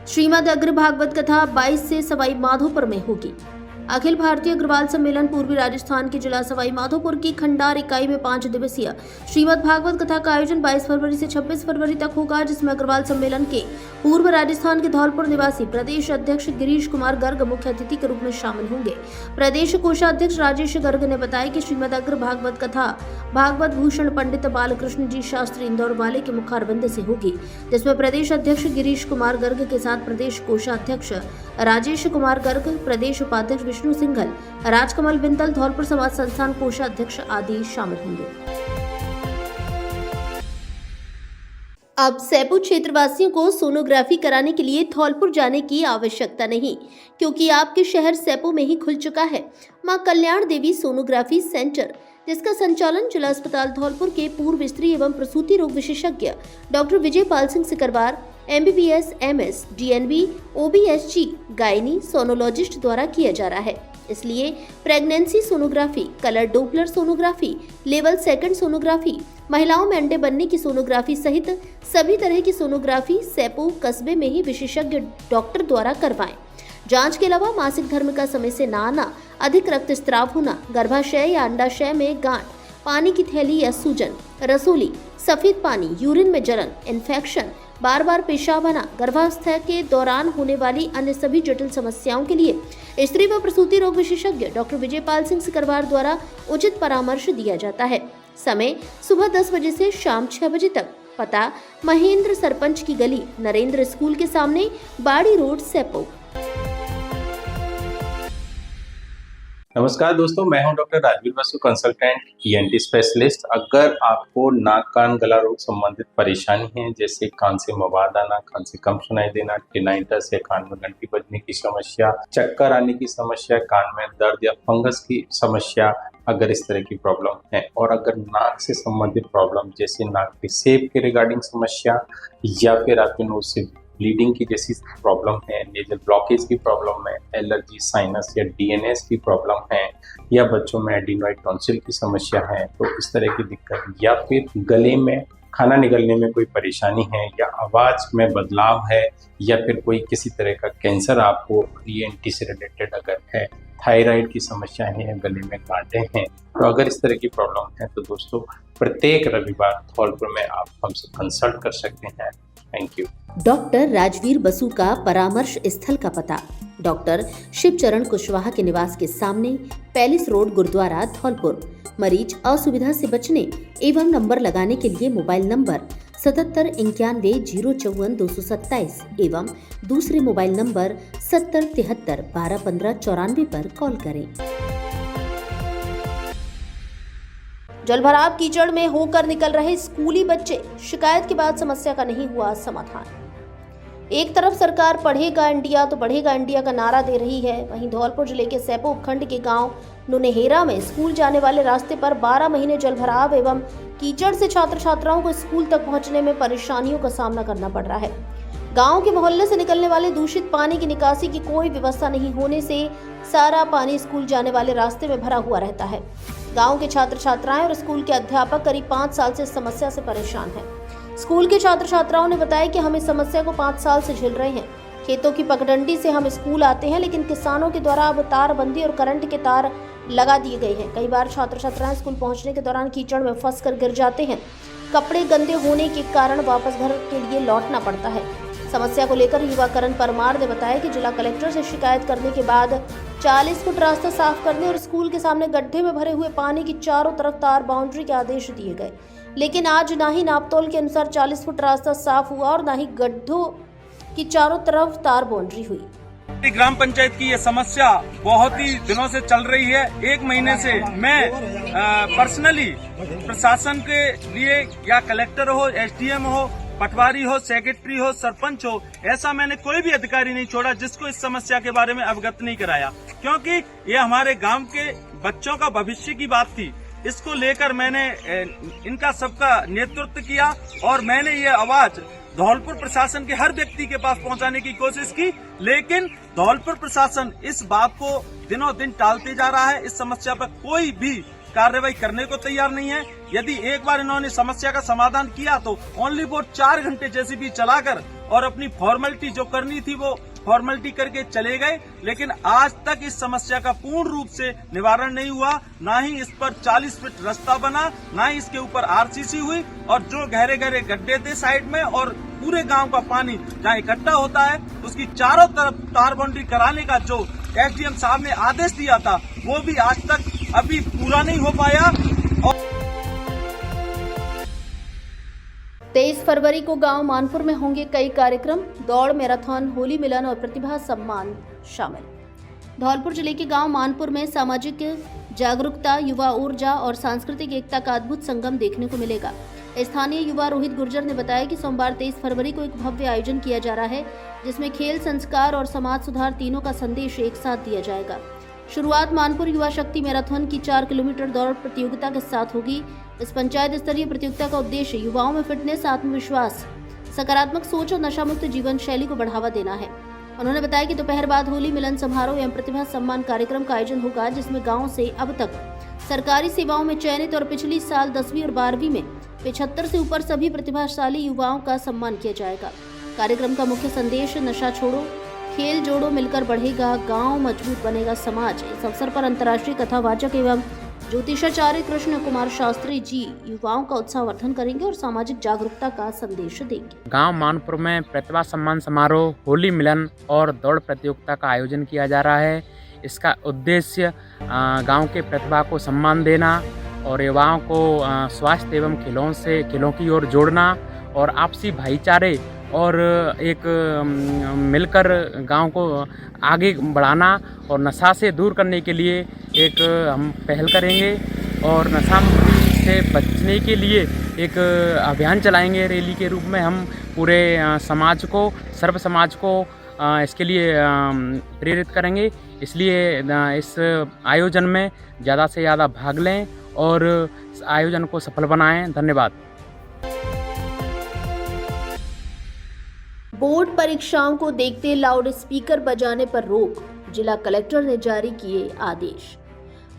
श्रीमद् अग्र भागवत कथा 22 से सवाई माधोपुर में होगी। अखिल भारतीय अग्रवाल सम्मेलन पूर्वी राजस्थान के जिला सवाई माधोपुर की खंडार इकाई में 5 दिवसीय श्रीमद् भागवत कथा का आयोजन 22 फरवरी से 26 फरवरी तक होगा, जिसमें अग्रवाल सम्मेलन के पूर्व राजस्थान के धौलपुर निवासी प्रदेश अध्यक्ष गिरीश कुमार गर्ग मुख्य अतिथि के रूप में शामिल होंगे। प्रदेश कोषाध्यक्ष राजेश गर्ग ने बताया कि श्रीमद् अग्र भागवत कथा भागवत भूषण पंडित बालकृष्ण जी शास्त्री इंदौर वाले के मुखारबिंद से होगी, जिसमें प्रदेश अध्यक्ष गिरीश कुमार गर्ग के साथ प्रदेश कोषाध्यक्ष राजेश कुमार गर्ग, प्रदेश उपाध्यक्ष विष्णु सिंघल, राजकमल बिंदल, धौलपुर समाज संस्थान कोषाध्यक्ष आदि शामिल होंगे। अब सैपू क्षेत्रवासियों को सोनोग्राफी कराने के लिए धौलपुर जाने की आवश्यकता नहीं, क्योंकि आपके शहर सैपू में ही खुल चुका है मां कल्याण देवी सोनोग्राफी सेंटर, जिसका संचालन जिला अस्पताल धौलपुर के पूर्व स्त्री एवं प्रसूति रोग विशेषज्ञ doctor Vijay Pal Singh Sikarwar, MBBS, MS, DNB, OBSG, gynae sonologist द्वारा किया जा रहा है। इसलिए pregnancy sonography, colour doppler sonography, level 2 sonography, महिलाओं में अंडे बनने की सोनोग्राफी सहित सभी तरह की सोनोग्राफी सैपू कस्बे में ही विशेषज्ञ डॉक्टर द्वारा करवाएं। जांच के अलावा मासिक धर्म का समय से न आना, अधिक रक्तस्राव होना, गर्भाशय या अंडाशय में गांठ, पानी की थैली या सूजन, रसोली, सफेद पानी, यूरिन में जलन, इन्फेक्शन, बार बार पेशाब आना, गर्भावस्था के दौरान होने वाली अन्य सभी जटिल समस्याओं के लिए स्त्री व प्रसूति रोग विशेषज्ञ डॉक्टर विजय पाल सिंह सिकरवार द्वारा उचित परामर्श दिया जाता है। समय सुबह 10 बजे से शाम 6 बजे तक। पता महेंद्र सरपंच की गली, नरेंद्र स्कूल के सामने, बाड़ी रोड, सैपू। नमस्कार दोस्तों, मैं हूं doctor Rajveer Basu, consultant ENT specialist. अगर आपको नाक कान गला रोग संबंधित परेशानी है, जैसे कान से मवाद आना, कान से कम सुनाई देना, टिनाइटस या कान में घंटी बजने की समस्या, चक्कर आने की समस्या, कान में दर्द या फंगस की समस्या, अगर इस तरह की प्रॉब्लम है, और अगर नाक से संबंधित प्रॉब्लम जैसे नाक के शेप के रिगार्डिंग समस्या या फिर आपके नोज से ब्लीडिंग की जैसी प्रॉब्लम है, नेजल ब्लॉकेज की प्रॉब्लम है, एलर्जी, साइनस या DNS की प्रॉब्लम है, या बच्चों में एडिनोइड टॉन्सिल की समस्या है, तो इस तरह की दिक्कत, या फिर गले में खाना निगलने में कोई परेशानी है या आवाज़ में बदलाव है या फिर कोई किसी तरह का कैंसर आपको ENT से रिलेटेड अगर है, थायराइड की समस्याएं हैं, गले में गांठें हैं, तो अगर इस तरह की प्रॉब्लम है तो दोस्तों प्रत्येक रविवार धौलपुर में आप हमसे कंसल्ट कर सकते हैं। Thank you. Doctor Rajveer Basu का परामर्श स्थल का पता डॉक्टर शिवचरण कुशवाहा के निवास के सामने, पैलेस रोड, गुरुद्वारा, धौलपुर। मरीज असुविधा से बचने एवं नंबर लगाने के लिए मोबाइल नंबर 7791044227 एवं दूसरे मोबाइल नंबर 7073121594 पर कॉल करें। जलभराव कीचड़ में होकर निकल रहे स्कूली बच्चे, शिकायत के बाद समस्या का नहीं हुआ समाधान। एक तरफ सरकार पढ़ेगा इंडिया तो बढ़ेगा इंडिया का नारा दे रही है, वहीं धौलपुर जिले के सैपो उपखंड के गांव नुनेहेरा में स्कूल जाने वाले रास्ते पर 12 महीने जलभराव एवं कीचड़ से छात्र छात्राओं को स्कूल तक पहुंचने में परेशानियों का सामना करना पड़ रहा है। गांव के मोहल्ले से निकलने वाले दूषित पानी की निकासी की कोई व्यवस्था नहीं होने से सारा पानी स्कूल जाने वाले रास्ते में भरा हुआ रहता है। गांव के छात्र छात्राएं और स्कूल के अध्यापक करीब 5 साल से इस समस्या से परेशान हैं। स्कूल के छात्र छात्राओं ने बताया कि हम इस समस्या को 5 साल से झेल रहे हैं। खेतों की पगडंडी से हम स्कूल आते हैं, लेकिन किसानों के द्वारा अब तारबंदी और करंट के तार लगा दिए गए हैं। कई बार छात्र छात्राएं स्कूल पहुंचने के दौरान कीचड़ में फंसकर गिर जाते हैं। कपड़े गंदे होने के कारण वापस घर के लिए लौटना पड़ता है। समस्या को लेकर युवा करण परमार ने बताया कि जिला कलेक्टर से शिकायत करने के बाद 40 फुट रास्ता साफ करने और स्कूल के सामने गड्ढे में भरे हुए पानी की चारों तरफ तार बाउंड्री के आदेश दिए गए, लेकिन आज ना ही नापतोल के अनुसार 40 फुट रास्ता साफ हुआ और ना ही गड्ढों की चारों तरफ तार बाउंड्री हुई। ग्राम पंचायत की ये समस्या बहुत ही दिनों से चल रही है। 1 महीने से मैं पर्सनली प्रशासन के लिए, या कलेक्टर हो, SDM हो, पटवारी हो, सेक्रेटरी हो, सरपंच हो, ऐसा मैंने कोई भी अधिकारी नहीं छोड़ा जिसको इस समस्या के बारे में अवगत नहीं कराया, क्योंकि ये हमारे गांव के बच्चों का भविष्य की बात थी। इसको लेकर मैंने इनका सबका नेतृत्व किया और मैंने ये आवाज धौलपुर प्रशासन के हर व्यक्ति के पास पहुंचाने की कोशिश की, लेकिन धौलपुर प्रशासन इस बात को दिनों दिन टालते जा रहा है। इस समस्या पर कोई भी कार्रवाई करने को तैयार नहीं है। यदि एक बार इन्होंने समस्या का समाधान किया तो ओनली फॉर 4 घंटे JCB चलाकर और अपनी फॉर्मेलिटी जो करनी थी वो फॉर्मेलिटी करके चले गए, लेकिन आज तक इस समस्या का पूर्ण रूप से निवारण नहीं हुआ। ना ही इस पर 40 फीट रास्ता बना, ना ही इसके ऊपर RCC हुई, और जो गहरे गहरे गड्ढे थे साइड में और पूरे गांव का पानी जहाँ इकट्ठा होता है उसकी चारों तरफ तार बाउंड्री कराने का जो SDM साहब ने आदेश दिया था वो भी आज तक अभी पूरा नहीं हो पाया। 23 फरवरी को गांव मानपुर में होंगे कई कार्यक्रम, दौड़, मैराथन, होली मिलन और प्रतिभा सम्मान शामिल। धौलपुर जिले के गांव मानपुर में सामाजिक जागरूकता, युवा ऊर्जा और सांस्कृतिक एकता का अद्भुत संगम देखने को मिलेगा। स्थानीय युवा रोहित गुर्जर ने बताया कि सोमवार 23 फरवरी को एक भव्य आयोजन किया जा रहा है, जिसमें खेल, संस्कार और समाज सुधार तीनों का संदेश एक साथ दिया जाएगा। शुरुआत मानपुर युवा शक्ति मैराथन की 4 किलोमीटर दौड़ प्रतियोगिता के साथ होगी। इस पंचायत स्तरीय प्रतियोगिता का उद्देश्य युवाओं में फिटनेस, आत्मविश्वास, सकारात्मक सोच और नशामुक्त जीवन शैली को बढ़ावा देना है। उन्होंने बताया कि दोपहर बाद होली मिलन समारोह एवं प्रतिभा सम्मान कार्यक्रम का आयोजन होगा, जिसमें गाँव से अब तक सरकारी सेवाओं में चयनित और पिछली साल 10वीं और 12वीं में 75 से ऊपर सभी प्रतिभाशाली युवाओं का सम्मान किया जाएगा। कार्यक्रम का मुख्य संदेश नशा छोड़ो, खेल जोड़ो, मिलकर बढ़ेगा गांव, मजबूत बनेगा समाज। इस अवसर पर अंतर्राष्ट्रीय कथावाचक एवं ज्योतिषाचार्य कृष्ण कुमार शास्त्री जी युवाओं का उत्साहवर्धन करेंगे और सामाजिक जागरूकता का संदेश देंगे। गांव मानपुर में प्रतिभा सम्मान समारोह, होली मिलन और दौड़ प्रतियोगिता का आयोजन किया जा रहा है। इसका उद्देश्य गांव के प्रतिभा को सम्मान देना और युवाओं को स्वास्थ्य एवं खेलों की ओर जोड़ना और आपसी भाईचारे और एक मिलकर गांव को आगे बढ़ाना और नशा से दूर करने के लिए एक हम पहल करेंगे और नशा मुक्ति से बचने के लिए एक अभियान चलाएंगे। रैली के रूप में हम पूरे समाज को, सर्व समाज को इसके लिए प्रेरित करेंगे। इसलिए इस आयोजन में ज़्यादा से ज़्यादा भाग लें और आयोजन को सफल बनाएं। धन्यवाद। बोर्ड परीक्षाओं को देखते लाउड स्पीकर बजाने पर रोक, जिला कलेक्टर ने जारी किए आदेश।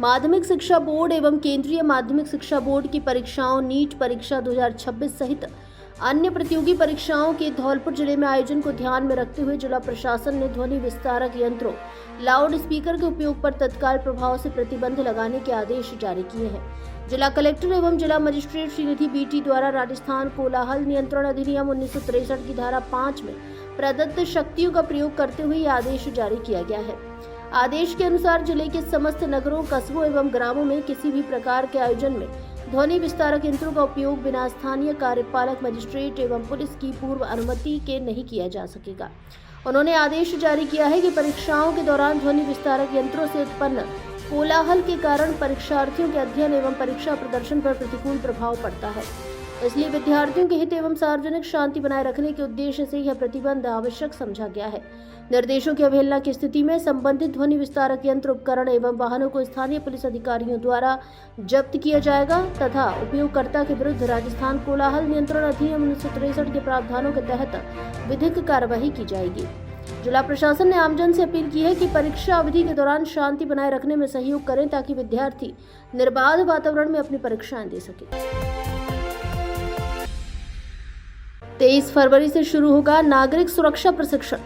माध्यमिक शिक्षा बोर्ड एवं केंद्रीय माध्यमिक शिक्षा बोर्ड की परीक्षाओं नीट परीक्षा 2026 सहित अन्य प्रतियोगी परीक्षाओं के धौलपुर जिले में आयोजन को ध्यान में रखते हुए जिला प्रशासन ने ध्वनि विस्तारक यंत्रों लाउड स्पीकर के उपयोग पर तत्काल प्रभाव से प्रतिबंध लगाने के आदेश जारी किए हैं। जिला कलेक्टर एवं जिला मजिस्ट्रेट श्रीनिधि बीटी द्वारा राजस्थान कोलाहल नियंत्रण अधिनियम 1963 की धारा 5 में प्रदत्त शक्तियों का प्रयोग करते हुए यह आदेश जारी किया गया है। आदेश के अनुसार जिले के समस्त नगरों, कस्बों एवं ग्रामों में किसी भी प्रकार के आयोजन में ध्वनि विस्तारक यंत्रों का उपयोग बिना स्थानीय कार्यपालक मजिस्ट्रेट एवं पुलिस की पूर्व अनुमति के नहीं किया जा सकेगा। उन्होंने आदेश जारी किया है कि परीक्षाओं के दौरान ध्वनि विस्तारक यंत्रों से उत्पन्न कोलाहल के कारण परीक्षार्थियों के अध्ययन एवं परीक्षा प्रदर्शन पर प्रतिकूल प्रभाव पड़ता है। इसलिए विद्यार्थियों के हित एवं सार्वजनिक शांति बनाए रखने के उद्देश्य से यह प्रतिबंध आवश्यक समझा गया है। निर्देशों की अवहेलना की स्थिति में संबंधित ध्वनि विस्तारक यंत्र, उपकरण एवं वाहनों को स्थानीय पुलिस अधिकारियों द्वारा जब्त किया जाएगा तथा उपयोगकर्ता के विरुद्ध राजस्थान कोलाहल नियंत्रण अधिनियम 1963 के प्रावधानों के तहत विधिक कार्रवाई की जाएगी। जिला प्रशासन ने आमजन से अपील की है कि परीक्षा अवधि के दौरान शांति बनाए रखने में सहयोग करें ताकि विद्यार्थी निर्बाध वातावरण में अपनी परीक्षाएं दे सके। 23 फरवरी से शुरू होगा नागरिक सुरक्षा प्रशिक्षण।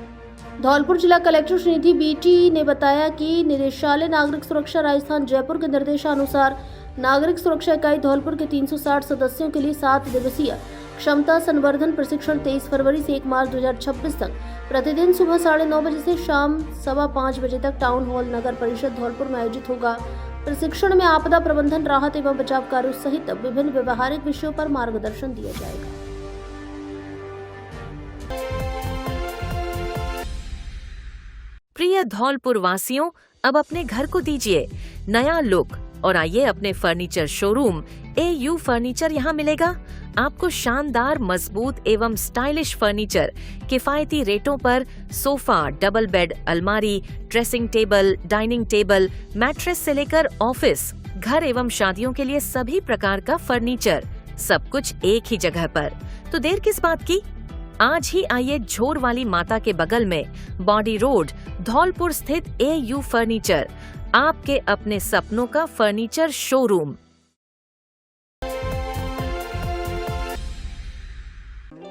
धौलपुर जिला कलेक्टर श्रीनिधि बीटी ने बताया कि निदेशालय नागरिक सुरक्षा राजस्थान जयपुर के निर्देशानुसार नागरिक सुरक्षा इकाई धौलपुर के 360 सदस्यों के लिए 7 दिवसीय क्षमता संवर्धन प्रशिक्षण 23 फरवरी से 1 मार्च 2026 तक प्रतिदिन सुबह 9:30 बजे से शाम 5:15 बजे तक टाउन हॉल नगर परिषद धौलपुर में आयोजित होगा। प्रशिक्षण में आपदा प्रबंधन, राहत एवं बचाव कार्यों सहित विभिन्न व्यवहारिक विषयों पर मार्गदर्शन दिया जाएगा। प्रिय धौलपुर वासियों, अब अपने घर को दीजिए नया लुक और आइए अपने फर्नीचर शोरूम AU फर्नीचर यहाँ मिलेगा। आपको शानदार, मजबूत एवं स्टाइलिश फर्नीचर किफायती रेटों पर सोफा, डबल बेड, अलमारी, dressing table, dining table, mattress से लेकर ऑफिस, घर एवं शादियों के लिए सभी प्रकार का फर्नीचर, सब कुछ एक ही जगह पर। तो देर किस बात की, आज ही आइए झोर वाली माता के बगल में बॉडी रोड धौलपुर स्थित AU फर्नीचर, आपके अपने सपनों का फर्नीचर शोरूम।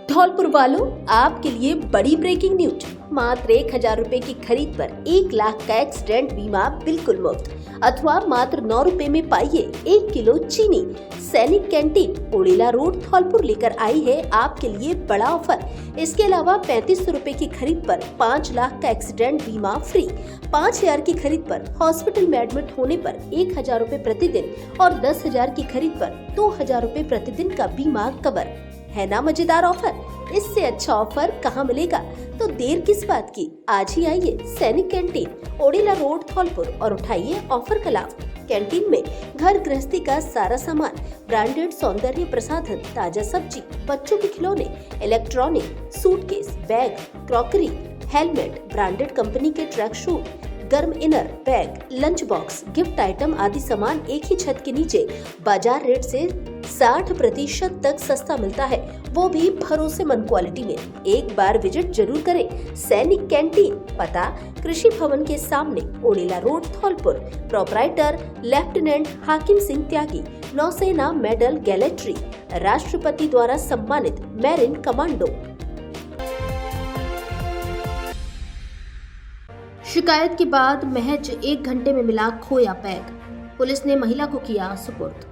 धौलपुर वालों, आपके लिए बड़ी ब्रेकिंग न्यूज। मात्र 1000 रुपए की खरीद पर 1 लाख का एक्सीडेंट बीमा बिल्कुल मुफ्त, अथवा मात्र 9 रुपए में पाइए 1 किलो चीनी। सैनिक कैंटीन, ओड़ेला रोड, धौलपुर लेकर आई है आपके लिए बड़ा ऑफर। इसके अलावा 3500 रुपए की खरीद पर 5 लाख का एक्सीडेंट बीमा फ्री। 5000 की खरीद पर हॉस्पिटल में एडमिट होने पर 1000 रुपए प्रतिदिन और 10,000 की खरीद पर 2000 रुपए प्रतिदिन का बीमा कवर। है ना मजेदार ऑफर? इससे अच्छा ऑफर कहाँ मिलेगा? तो देर किस बात की, आज ही आइए सैनिक कैंटीन, ओड़ेला रोड, धौलपुर और उठाइए ऑफर का लाभ। कैंटीन में घर गृहस्थी का सारा सामान, ब्रांडेड सौंदर्य प्रसाधन, ताजा सब्जी, बच्चों के खिलौने, electronic, suitcase, bag, crockery, helmet, branded company के ट्रैक शूट, गर्म inner, bag, lunch box, gift item आदि सामान एक ही छत के नीचे बाजार रेट से 60% तक सस्ता मिलता है, वो भी भरोसेमंद क्वालिटी में। एक बार विजिट जरूर करें। सैनिक कैंटीन, पता कृषि भवन के सामने, ओड़ेला रोड, धौलपुर। प्रोपराइटर लेफ्टिनेंट हाकिम सिंह त्यागी, नौसेना मेडल गैलेट्री, राष्ट्रपति द्वारा सम्मानित मैरिन कमांडो। शिकायत के बाद महज 1 घंटे में मिला खोया बैग, पुलिस ने महिला को किया सुपुर्द।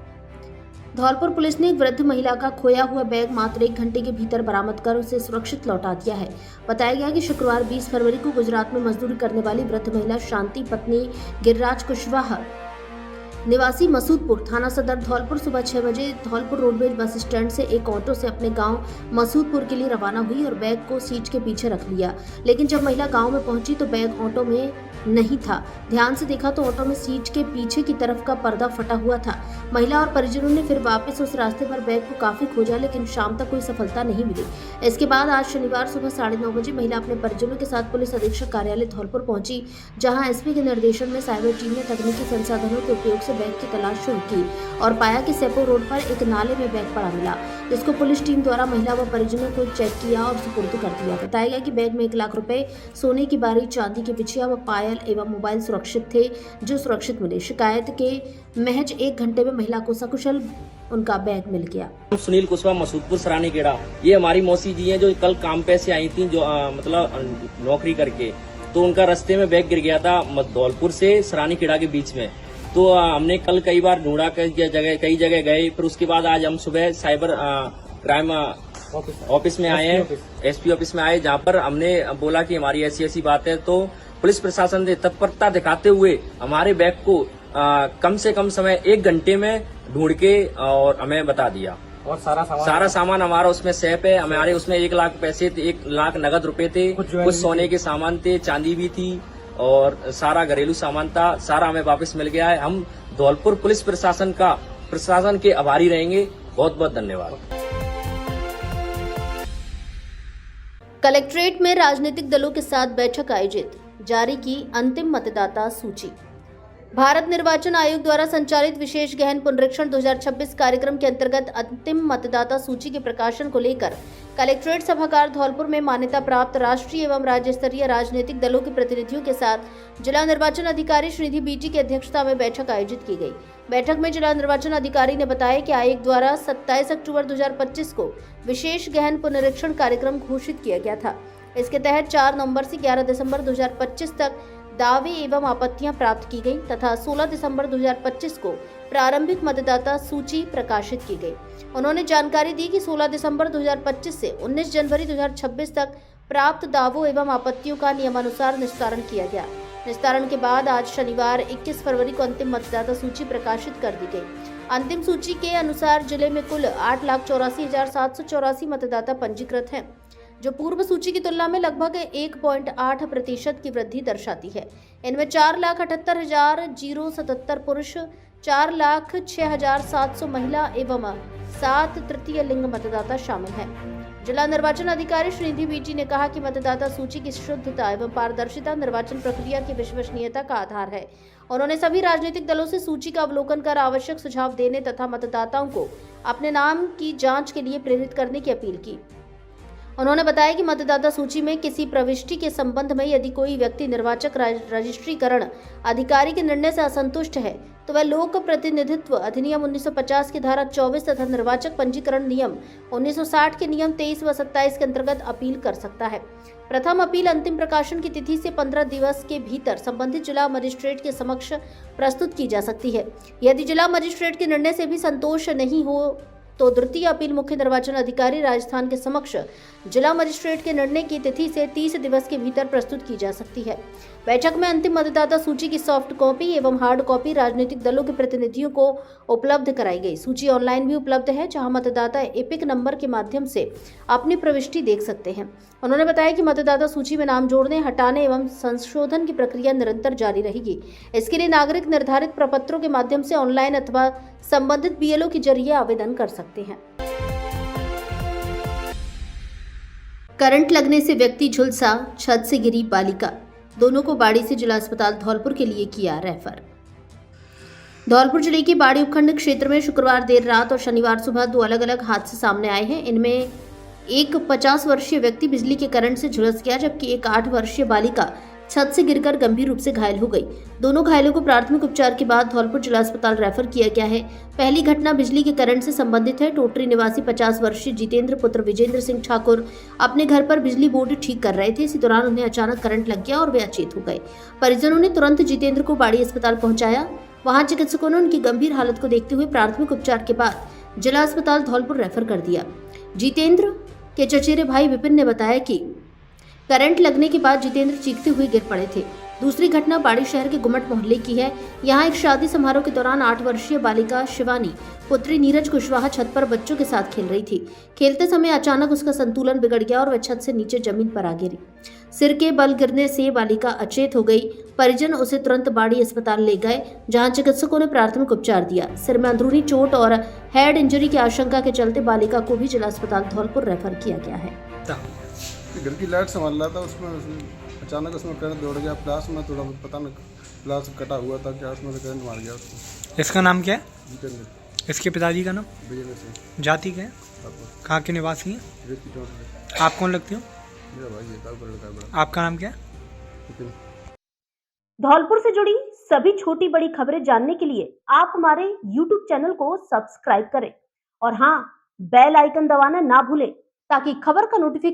धौलपुर पुलिस ने एक वृद्ध महिला का खोया हुआ बैग मात्र 1 घंटे के भीतर बरामद कर उसे सुरक्षित लौटा दिया है। बताया गया कि शुक्रवार 20 फरवरी को गुजरात में मजदूरी करने वाली वृद्ध महिला शांति पत्नी गिरिराज कुशवाहा निवासी मसूदपुर, थाना सदर धौलपुर सुबह 6 बजे धौलपुर रोडवेज बस स्टैंड से एक ऑटो से अपने गांव मसूदपुर के लिए रवाना हुई और बैग को सीट के पीछे रख लिया। लेकिन जब महिला गांव में पहुंची तो बैग ऑटो में नहीं था। ध्यान से देखा तो ऑटो में सीट के पीछे की तरफ का पर्दा फटा हुआ था। महिला और परिजनों ने फिर वापस उस रास्ते पर बैग को काफी खोजा, लेकिन शाम तक कोई सफलता नहीं मिली। इसके बाद आज शनिवार सुबह 9:30 बजे महिला अपने परिजनों के साथ पुलिस अधीक्षक कार्यालय धौलपुर पहुंची, जहां एसपी के निर्देशन में साइबर टीम ने तकनीकी संसाधनों के उपयोग से से बैग की तलाश शुरू की और पाया कि सेपो रोड पर एक नाले में बैग पड़ा मिला, जिसको पुलिस टीम द्वारा महिला व परिजनों को चेक किया और सुपुर्द कर दिया। बताया गया कि बैग में 1 लाख रुपए, सोने की बारी, चांदी की बिछिया व पायल एवं मोबाइल सुरक्षित थे, जो सुरक्षित मिले। शिकायत के महज 1 घंटे में महिला को सकुशल उनका बैग मिल गया। सुनील कुशवाहा, मसूदपुर सरानी गेड़ा। ये हमारी मौसी जी हैं जो कल काम पे से आई थी, जो मतलब नौकरी करके, तो उनका रास्ते में बैग गिर गया था धौलपुर से सरानी खेड़ा के बीच में। तो हमने कल कई बार ढूंढा, कई जगह गए। फिर उसके बाद आज हम सुबह साइबर क्राइम ऑफिस में आए हैं, एसपी ऑफिस में आए, जहाँ पर हमने बोला कि हमारी ऐसी ऐसी बात है। तो पुलिस प्रशासन ने तत्परता दिखाते हुए हमारे बैग को कम से कम समय 1 घंटे में ढूंढ के और हमें बता दिया। और सारा सामान हमारा उसमें सेफ है। हमारे उसमें 1 लाख पैसे थे, 1 लाख नगद रुपए थे, कुछ सोने के सामान थे, चांदी भी थी और सारा घरेलू सामान था। सारा हमें वापस मिल गया है। हम धौलपुर पुलिस प्रशासन के आभारी रहेंगे। बहुत बहुत धन्यवाद। कलेक्ट्रेट में राजनीतिक दलों के साथ बैठक आयोजित, जारी की अंतिम मतदाता सूची। भारत निर्वाचन आयोग द्वारा संचालित विशेष गहन पुनरीक्षण 2026 कार्यक्रम के अंतर्गत अंतिम मतदाता सूची के प्रकाशन को लेकर कलेक्ट्रेट सभागार धौलपुर में मान्यता प्राप्त राष्ट्रीय एवं राज्य स्तरीय राजनीतिक दलों के प्रतिनिधियों के साथ जिला निर्वाचन अधिकारी श्रीनिधि बीटी की अध्यक्षता में बैठक आयोजित की गई। बैठक में जिला निर्वाचन अधिकारी ने बताया कि आयोग द्वारा 27 अक्टूबर 2025 को विशेष गहन पुनरीक्षण कार्यक्रम घोषित किया गया था। इसके तहत 4 नवंबर से 11 दिसंबर 2025 तक दावे एवं आपत्तियां प्राप्त की गई तथा 16 दिसंबर 2025 को प्रारंभिक मतदाता सूची प्रकाशित की गई। उन्होंने जानकारी दी कि 16 दिसंबर 2025 से 19 जनवरी 2026 तक प्राप्त दावों एवं आपत्तियों का नियमानुसार निस्तारण किया गया। निस्तारण के बाद आज शनिवार 21 फरवरी को अंतिम मतदाता सूची प्रकाशित कर दी गई। अंतिम सूची के अनुसार जिले में कुल 8,84,784 मतदाता पंजीकृत हैं, जो पूर्व सूची की तुलना में लगभग 1.8% की वृद्धि दर्शाती है। इनमें 4,78,077 पुरुष, 4,06,700 महिला एवं 7 तृतीय लिंग मतदाता शामिल हैं। जिला निर्वाचन अधिकारी श्रीनिधि बीटी ने कहा कि मतदाता सूची की शुद्धता एवं पारदर्शिता निर्वाचन प्रक्रिया की विश्वसनीयता का आधार है। उन्होंने सभी राजनीतिक दलों से सूची का अवलोकन कर आवश्यक सुझाव देने तथा मतदाताओं को अपने नाम की जांच के लिए प्रेरित करने की अपील की। उन्होंने बताया कि मतदाता सूची में किसी प्रविष्टि के संबंध में यदि कोई व्यक्ति निर्वाचक रजिस्ट्रीकरण अधिकारी के निर्णय से असंतुष्ट है तो वह लोक प्रतिनिधित्व अधिनियम 1950 की धारा 24 तथा निर्वाचक पंजीकरण नियम 1960 के नियम 23 व 27 के अंतर्गत अपील कर सकता है। प्रथम अपील अंतिम प्रकाशन की तिथि से 15 दिवस के भीतर संबंधित जिला मजिस्ट्रेट के समक्ष प्रस्तुत की जा सकती है। यदि जिला मजिस्ट्रेट के निर्णय से भी संतोष नहीं हो तो द्वितीय अपील मुख्य निर्वाचन अधिकारी राजस्थान के समक्ष जिला मजिस्ट्रेट के निर्णय की तिथि से 30 दिवस के भीतर प्रस्तुत की जा सकती है। बैठक में अंतिम मतदाता सूची की सॉफ्ट कॉपी एवं हार्ड कॉपी राजनीतिक दलों के प्रतिनिधियों को उपलब्ध कराई गई। सूची ऑनलाइन भी उपलब्ध है, जहां मतदाता एपिक नंबर के माध्यम से अपनी प्रविष्टि देख सकते हैं। उन्होंने बताया कि मतदाता सूची में नाम जोड़ने, हटाने एवं संशोधन की प्रक्रिया निरंतर जारी रहेगी। इसके लिए नागरिक निर्धारित प्रपत्रों के माध्यम से ऑनलाइन अथवा संबंधित बीएलओ के जरिए आवेदन कर सकते हैं। करंट लगने से व्यक्ति झुलसा, छत से गिरी बालिका, दोनों को बाड़ी से जिला अस्पताल धौलपुर के लिए किया रेफर। धौलपुर जिले के बाड़ी उपखंड क्षेत्र में शुक्रवार देर रात और शनिवार सुबह 2 अलग-अलग हादसे सामने आए हैं। इनमें एक 50 वर्षीय व्यक्ति बिजली के करंट से झुलस गया, जबकि एक 8 वर्षीय बालिका छत से गिरकर गंभीर रूप से घायल हो गई। दोनों घायलों को प्राथमिक उपचार के बाद धौलपुर जिला अस्पताल रेफर किया गया है। पहली घटना बिजली के करंट से संबंधित है। टोटरी निवासी 50 वर्षीय जितेंद्र पुत्र विजेंद्र सिंह ठाकुर अपने घर पर बिजली बोर्ड ठीक कर रहे थे। इसी दौरान उन्हें अचानक करंट लग गया और वे अचेत हो गए। परिजनों ने तुरंत जितेंद्र को बाड़ी अस्पताल पहुंचाया। वहां चिकित्सकों ने उनकी गंभीर हालत को देखते हुए प्राथमिक उपचार के बाद जिला अस्पताल धौलपुर रेफर कर दिया। जितेंद्र के चचेरे भाई विपिन ने बताया कि करंट लगने के बाद जितेंद्र चीखते हुए गिर पड़े थे। दूसरी घटना बाड़ी शहर के गुमट मोहल्ले की है। यहाँ एक शादी समारोह के दौरान 8 वर्षीय बालिका शिवानी पुत्री नीरज कुशवाहा छत पर बच्चों के साथ खेल रही थी। खेलते समय अचानक उसका संतुलन बिगड़ गया और वह छत से नीचे जमीन पर आ गिरी। सिर के बल गिरने से बालिका अचेत हो गई। परिजन उसे तुरंत बाड़ी अस्पताल ले गए, जहाँ चिकित्सकों ने प्राथमिक उपचार दिया। सिर में अंदरूनी चोट और हेड इंजरी की आशंका के चलते बालिका को भी जिला अस्पताल धौलपुर रेफर किया गया है। घर की लाइट संभाल रहा था, उसमें अचानक उसमें करंट दौड़ गया, प्लास में थोड़ा पता नहीं प्लास कटा हुआ था क्या, उसमें से करंट मार गया उसको। इसका नाम क्या है? जितेंद्र। इसके पिताजी का नाम? विजय सिंह। जाति क्या है? कहाँ के निवासी हैं? रेत की चौक में। आप कौन लगती हो? मेरा भाई है, ताऊ का लड़का है बड़ा। आपका नाम क्या है? नितिन। धौलपुर से जुड़ी सभी छोटी बड़ी खबरें जानने के लिए आप हमारे YouTube चैनल को सब्सक्राइब करें और हाँ, बेल आइकन दबाना ना भूलें ताकि खबर का नोटिफिकेशन